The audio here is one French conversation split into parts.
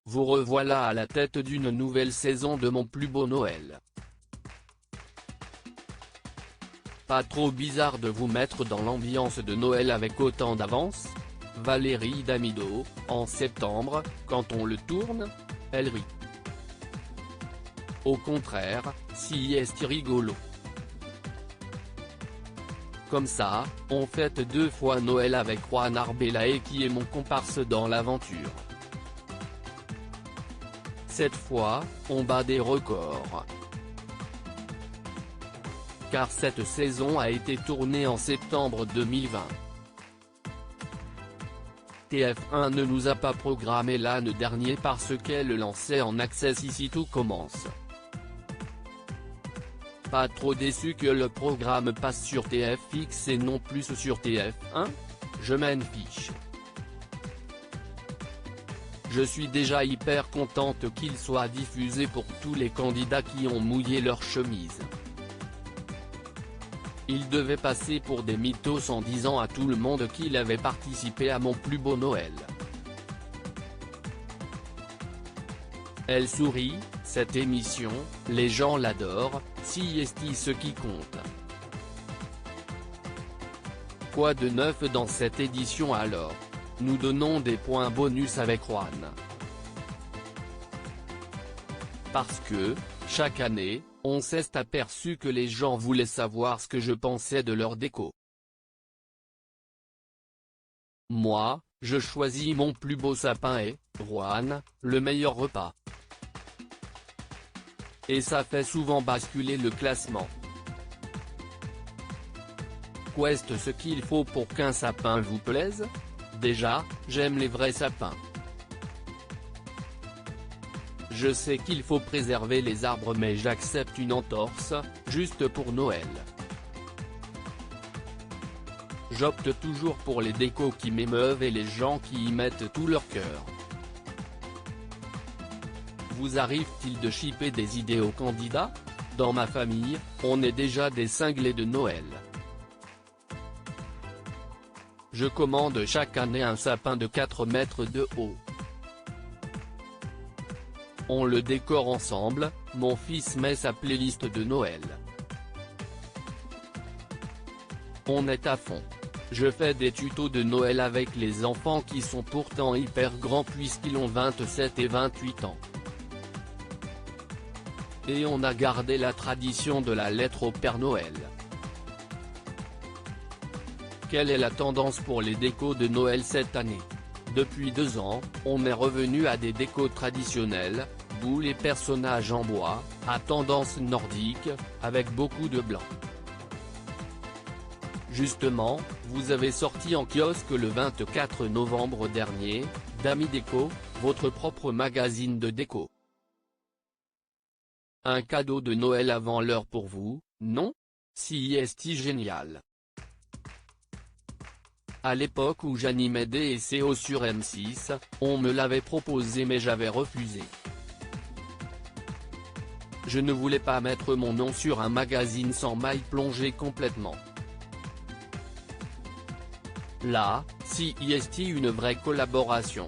vous revoilà à la tête d'une nouvelle saison de Mon plus beau Noël. Pas trop bizarre de vous mettre dans l'ambiance de Noël avec autant d'avance? Valérie Damido, en septembre, quand on le tourne, elle rit. Au contraire, si est rigolo. Comme ça, on fête 2 fois Noël avec Juan Arbelae qui est mon comparse dans l'aventure. Cette fois, on bat des records. Car cette saison a été tournée en septembre 2020. TF1 ne nous a pas programmé l'année dernière parce qu'elle lançait en access Ici tout commence. Pas trop déçu que le programme passe sur TFX et non plus sur TF1, je m'en fiche. Je suis déjà hyper contente qu'il soit diffusé pour tous les candidats qui ont mouillé leur chemise. Il devait passer pour des mythos en disant à tout le monde qu'il avait participé à Mon plus beau Noël. Elle sourit, cette émission, les gens l'adorent, si est ce qui compte. Quoi de neuf dans cette édition alors? Nous donnons des points bonus avec Juan. Parce que, chaque année, on s'est aperçu que les gens voulaient savoir ce que je pensais de leur déco. Moi, je choisis Mon plus beau sapin et, Juan, le meilleur repas. Et ça fait souvent basculer le classement. Qu'est ce qu'il faut pour qu'un sapin vous plaise? Déjà, j'aime les vrais sapins. Je sais qu'il faut préserver les arbres mais j'accepte une entorse, juste pour Noël. J'opte toujours pour les décos qui m'émeuvent et les gens qui y mettent tout leur cœur. Vous arrive-t-il de shipper des idées aux candidats? Dans ma famille, on est déjà des cinglés de Noël. Je commande chaque année un sapin de 4 mètres de haut. On le décore ensemble, mon fils met sa playlist de Noël. On est à fond. Je fais des tutos de Noël avec les enfants qui sont pourtant hyper grands puisqu'ils ont 27 et 28 ans. Et on a gardé la tradition de la lettre au Père Noël. Quelle est la tendance pour les décos de Noël cette année? Depuis 2 ans, on est revenu à des décos traditionnels, boules et personnages en bois, à tendance nordique, avec beaucoup de blanc. Justement, vous avez sorti en kiosque le 24 novembre dernier, Dami Déco, votre propre magazine de déco. Un cadeau de Noël avant l'heure pour vous, non? Si est génial. À l'époque où j'animais DSO sur M6, on me l'avait proposé mais j'avais refusé. Je ne voulais pas mettre mon nom sur un magazine sans maille plongée complètement. Là, si est une vraie collaboration.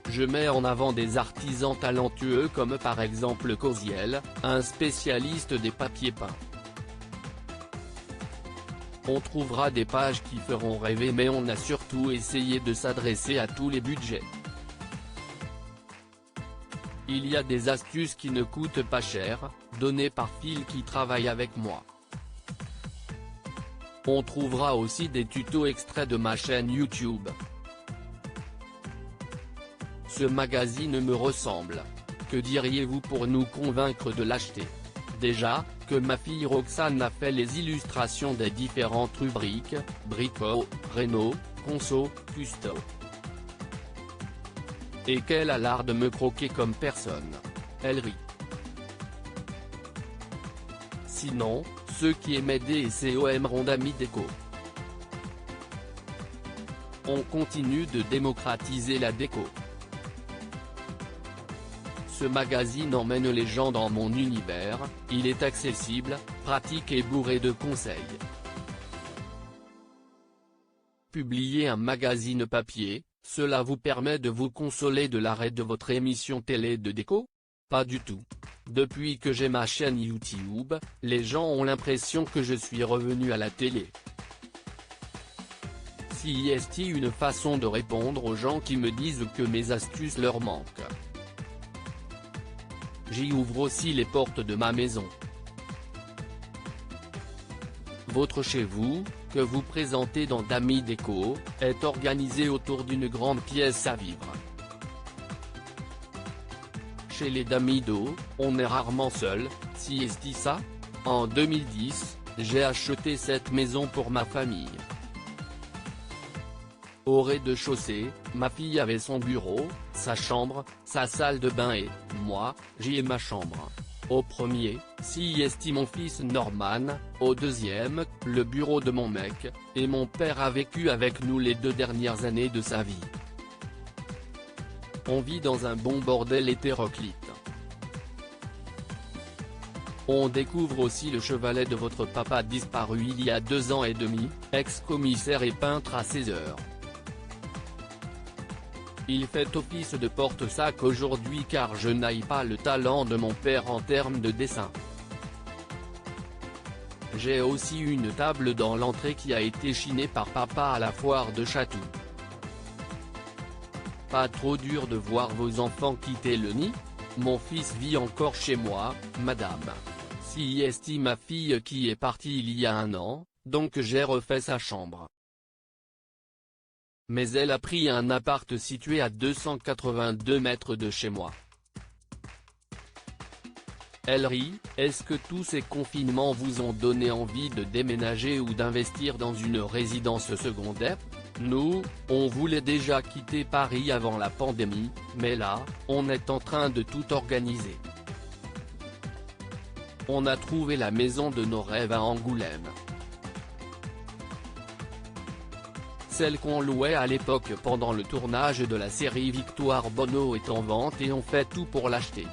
Je mets en avant des artisans talentueux comme par exemple Coziel, un spécialiste des papiers peints. On trouvera des pages qui feront rêver mais on a surtout essayé de s'adresser à tous les budgets. Il y a des astuces qui ne coûtent pas cher, données par Phil qui travaille avec moi. On trouvera aussi des tutos extraits de ma chaîne YouTube. Ce magazine me ressemble. Que diriez-vous pour nous convaincre de l'acheter? Déjà, que ma fille Roxane a fait les illustrations des différentes rubriques, Brico, Réno, Conso, Custo. Et qu'elle a l'art de me croquer comme personne. Elle rit. Sinon, ceux qui aimaient DSO aimeront Dami Déco. On continue de démocratiser la déco. Ce magazine emmène les gens dans mon univers, il est accessible, pratique et bourré de conseils. Publier un magazine papier, Cela vous permet de vous consoler de l'arrêt de votre émission télé de déco? Pas du tout. Depuis que j'ai ma chaîne YouTube, les gens ont l'impression que je suis revenu à la télé. Si est une façon de répondre aux gens qui me disent que mes astuces leur manquent. J'y ouvre aussi les portes de ma maison. Votre chez vous, que vous présentez dans Dami Déco, est organisé autour d'une grande pièce à vivre. Chez les Damido, on est rarement seul, si est ça? En 2010, j'ai acheté cette maison pour ma famille. Au rez-de-chaussée, ma fille avait son bureau, sa chambre, sa salle de bain et, moi, j'y ai ma chambre. Au premier, si est mon fils Norman, au deuxième, le bureau de mon mec, et mon père a vécu avec nous les 2 dernières années de sa vie. On vit dans un bon bordel hétéroclite. On découvre aussi le chevalet de votre papa disparu il y a 2 ans et demi, ex-commissaire et peintre à 16 heures. Il fait office de porte-sac aujourd'hui car je n'aille pas le talent de mon père en termes de dessin. J'ai aussi une table dans l'entrée qui a été chinée par papa à la foire de Chatou. Pas trop dur de voir vos enfants quitter le nid? Mon fils vit encore chez moi, madame. Si est ma fille qui est partie il y a 1 an, donc j'ai refait sa chambre. Mais elle a pris un appart situé à 282 mètres de chez moi. Elle rit, est-ce que tous ces confinements vous ont donné envie de déménager ou d'investir dans une résidence secondaire? Nous, on voulait déjà quitter Paris avant la pandémie, mais là, on est en train de tout organiser. On a trouvé la maison de nos rêves à Angoulême. Celle qu'on louait à l'époque pendant le tournage de la série Victoire Bono est en vente et on fait tout pour l'acheter.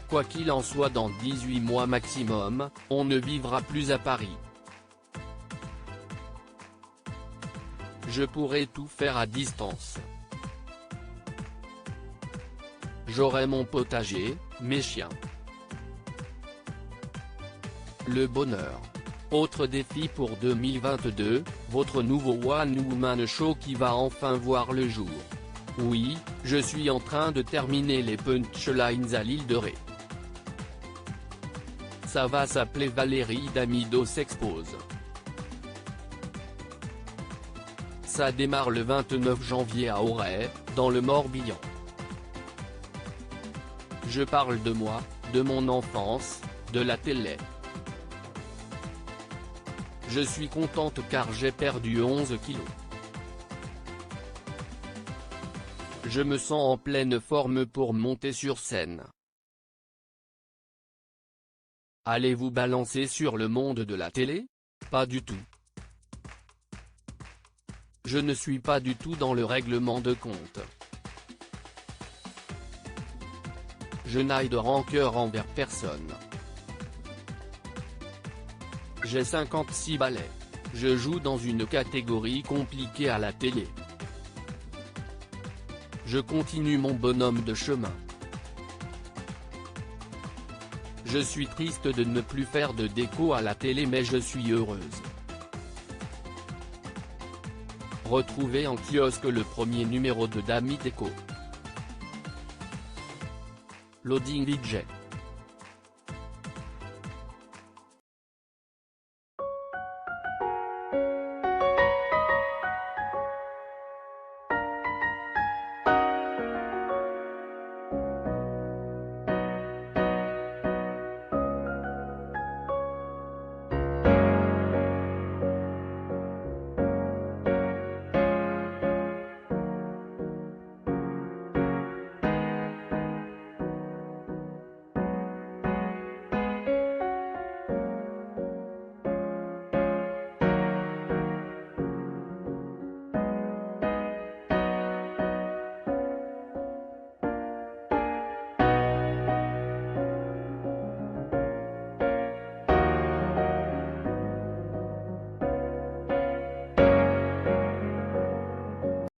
Quoi qu'il en soit, dans 18 mois maximum, on ne vivra plus à Paris. Je pourrais tout faire à distance. J'aurai mon potager, mes chiens. Le bonheur. Autre défi pour 2022, votre nouveau One Woman Show qui va enfin voir le jour. Oui, je suis en train de terminer les punchlines à l'île de Ré. Ça va s'appeler Valérie Damido s'expose. Ça démarre le 29 janvier à Auray, dans le Morbihan. Je parle de moi, de mon enfance, de la télé. Je suis contente car j'ai perdu 11 kilos. Je me sens en pleine forme pour monter sur scène. Allez-vous balancer sur le monde de la télé? Pas du tout. Je ne suis pas du tout dans le règlement de compte. Je n'ai de rancœur envers personne. J'ai 56 balais. Je joue dans une catégorie compliquée à la télé. Je continue mon bonhomme de chemin. Je suis triste de ne plus faire de déco à la télé mais je suis heureuse. Retrouvez en kiosque le premier numéro de Dami Déco. Loading DJ.